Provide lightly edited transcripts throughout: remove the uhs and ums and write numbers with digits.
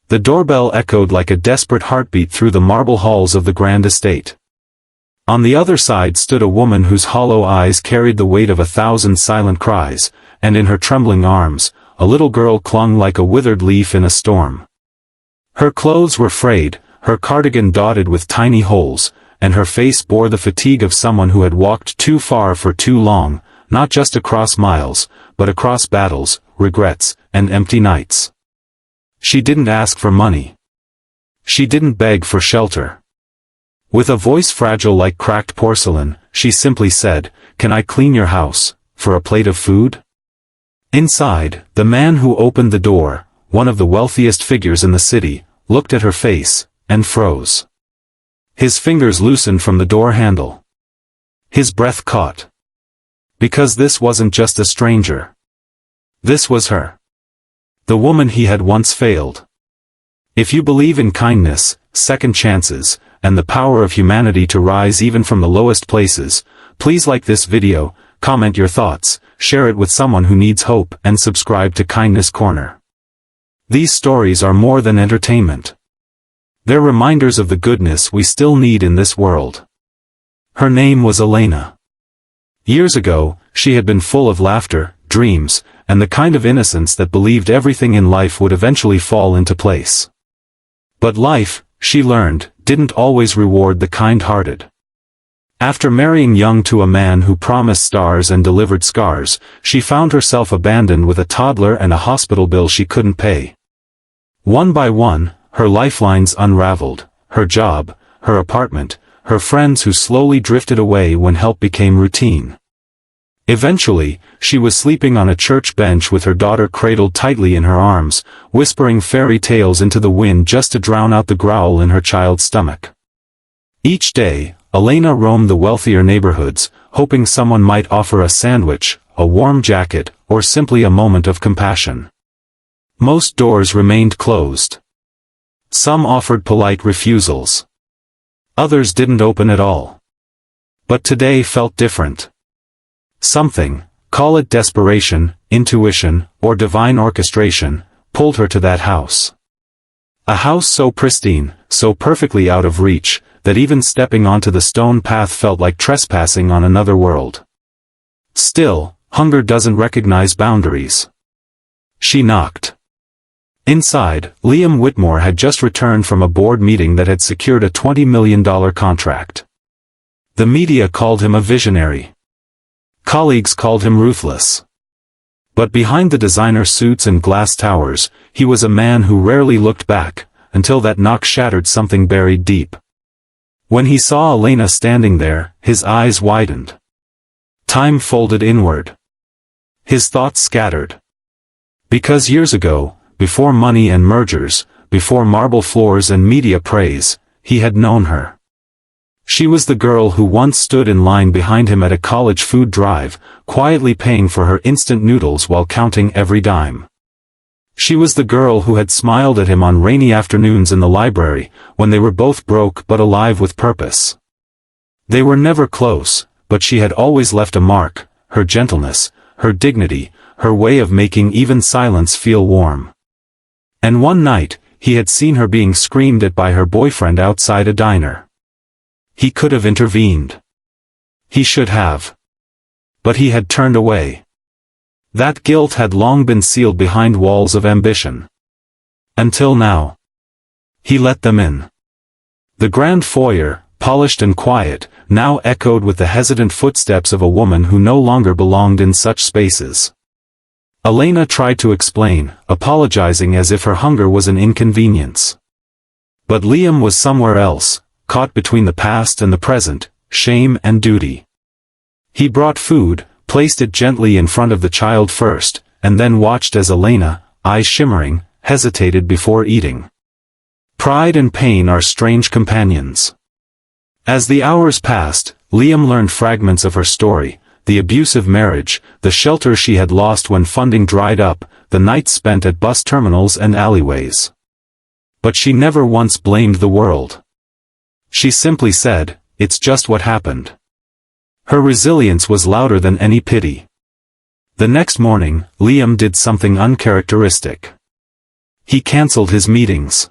The doorbell echoed like a desperate heartbeat through the marble halls of the grand estate. On the other side stood a woman whose hollow eyes carried the weight of 1,000 silent cries, and in her trembling arms, a little girl clung like a withered leaf in a storm. Her clothes were frayed, her cardigan dotted with tiny holes, and her face bore the fatigue of someone who had walked too far for too long, not just across miles, but across battles, regrets, and empty nights. She didn't ask for money. She didn't beg for shelter. With a voice fragile like cracked porcelain, she simply said, "Can I clean your house, for a plate of food?" Inside, the man who opened the door, one of the wealthiest figures in the city, looked at her face, and froze. His fingers loosened from the door handle. His breath caught. Because this wasn't just a stranger. This was her. The woman he had once failed. If you believe in kindness, second chances, and the power of humanity to rise even from the lowest places, please like this video, comment your thoughts, share it with someone who needs hope, and subscribe to Kindness Corner. These stories are more than entertainment. They're reminders of the goodness we still need in this world. Her name was Elena. Years ago, she had been full of laughter, dreams, and the kind of innocence that believed everything in life would eventually fall into place. But life, she learned, didn't always reward the kind-hearted. After marrying young to a man who promised stars and delivered scars, she found herself abandoned with a toddler and a hospital bill she couldn't pay. One by one, her lifelines unraveled, her job, her apartment, her friends who slowly drifted away when help became routine. Eventually, she was sleeping on a church bench with her daughter cradled tightly in her arms, whispering fairy tales into the wind just to drown out the growl in her child's stomach. Each day, Elena roamed the wealthier neighborhoods, hoping someone might offer a sandwich, a warm jacket, or simply a moment of compassion. Most doors remained closed. Some offered polite refusals. Others didn't open at all. But today felt different. Something, call it desperation, intuition, or divine orchestration, pulled her to that house. A house so pristine, so perfectly out of reach, that even stepping onto the stone path felt like trespassing on another world. Still, hunger doesn't recognize boundaries. She knocked. Inside, Liam Whitmore had just returned from a board meeting that had secured a $20 million contract. The media called him a visionary. Colleagues called him ruthless. But behind the designer suits and glass towers, he was a man who rarely looked back, until that knock shattered something buried deep. When he saw Elena standing there, his eyes widened. Time folded inward. His thoughts scattered. Because years ago, before money and mergers, before marble floors and media praise, he had known her. She was the girl who once stood in line behind him at a college food drive, quietly paying for her instant noodles while counting every dime. She was the girl who had smiled at him on rainy afternoons in the library, when they were both broke but alive with purpose. They were never close, but she had always left a mark, her gentleness, her dignity, her way of making even silence feel warm. And one night, he had seen her being screamed at by her boyfriend outside a diner. He could have intervened. He should have. But he had turned away. That guilt had long been sealed behind walls of ambition. Until now. He let them in. The grand foyer, polished and quiet, now echoed with the hesitant footsteps of a woman who no longer belonged in such spaces. Elena tried to explain, apologizing as if her hunger was an inconvenience. But Liam was somewhere else, caught between the past and the present, shame and duty. He brought food, placed it gently in front of the child first, and then watched as Elena, eyes shimmering, hesitated before eating. Pride and pain are strange companions. As the hours passed, Liam learned fragments of her story, the abusive marriage, the shelter she had lost when funding dried up, the nights spent at bus terminals and alleyways. But she never once blamed the world. She simply said, "It's just what happened." Her resilience was louder than any pity. The next morning, Liam did something uncharacteristic. He cancelled his meetings.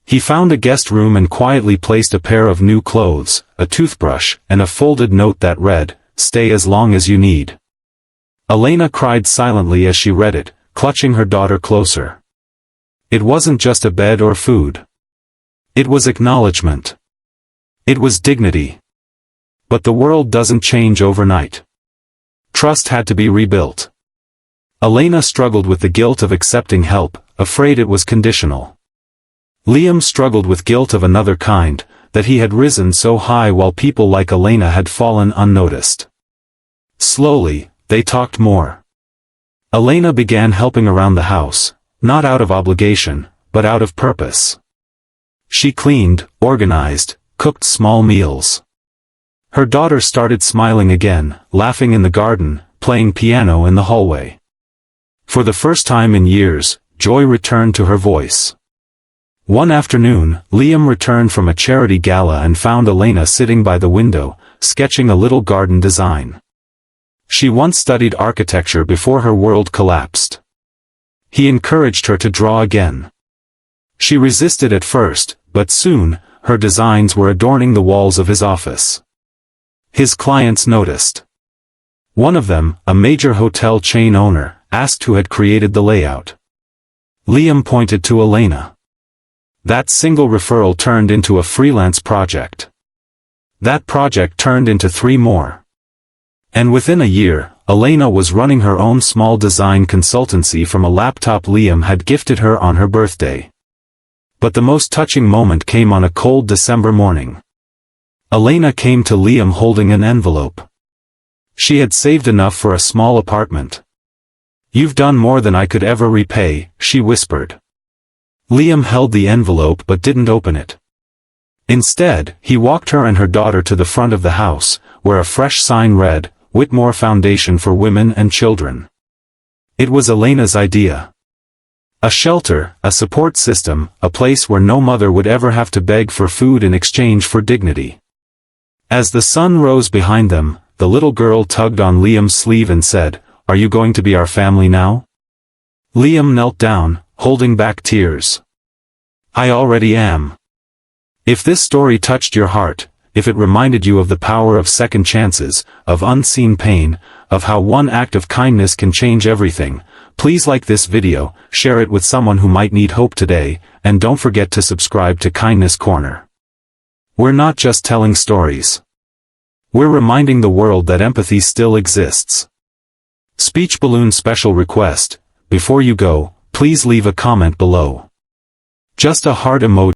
He found a guest room and quietly placed a pair of new clothes, a toothbrush, and a folded note that read, "Stay as long as you need." Elena cried silently as she read it, clutching her daughter closer. It wasn't just a bed or food. It was acknowledgement. It was dignity. But the world doesn't change overnight. Trust had to be rebuilt. Elena struggled with the guilt of accepting help, afraid it was conditional. Liam struggled with guilt of another kind, that he had risen so high while people like Elena had fallen unnoticed. Slowly, they talked more. Elena began helping around the house, not out of obligation, but out of purpose. She cleaned, organized, cooked small meals. Her daughter started smiling again, laughing in the garden, playing piano in the hallway. For the first time in years, joy returned to her voice. One afternoon, Liam returned from a charity gala and found Elena sitting by the window, sketching a little garden design. She once studied architecture before her world collapsed. He encouraged her to draw again. She resisted at first, but soon, her designs were adorning the walls of his office. His clients noticed. One of them, a major hotel chain owner, asked who had created the layout. Liam pointed to Elena. That single referral turned into a freelance project. That project turned into 3 more. And within a year, Elena was running her own small design consultancy from a laptop Liam had gifted her on her birthday. But the most touching moment came on a cold December morning. Elena came to Liam holding an envelope. She had saved enough for a small apartment. "You've done more than I could ever repay," she whispered. Liam held the envelope but didn't open it. Instead, he walked her and her daughter to the front of the house, where a fresh sign read, "Whitmore Foundation for Women and Children." It was Elena's idea. A shelter, a support system, a place where no mother would ever have to beg for food in exchange for dignity. As the sun rose behind them, the little girl tugged on Liam's sleeve and said, "Are you going to be our family now?" Liam knelt down, holding back tears. "I already am." If this story touched your heart, if it reminded you of the power of second chances, of unseen pain, of how one act of kindness can change everything, please like this video, share it with someone who might need hope today, and don't forget to subscribe to Kindness Corner. We're not just telling stories. We're reminding the world that empathy still exists. Speech balloon special request: before you go, please leave a comment below. Just a heart emoji.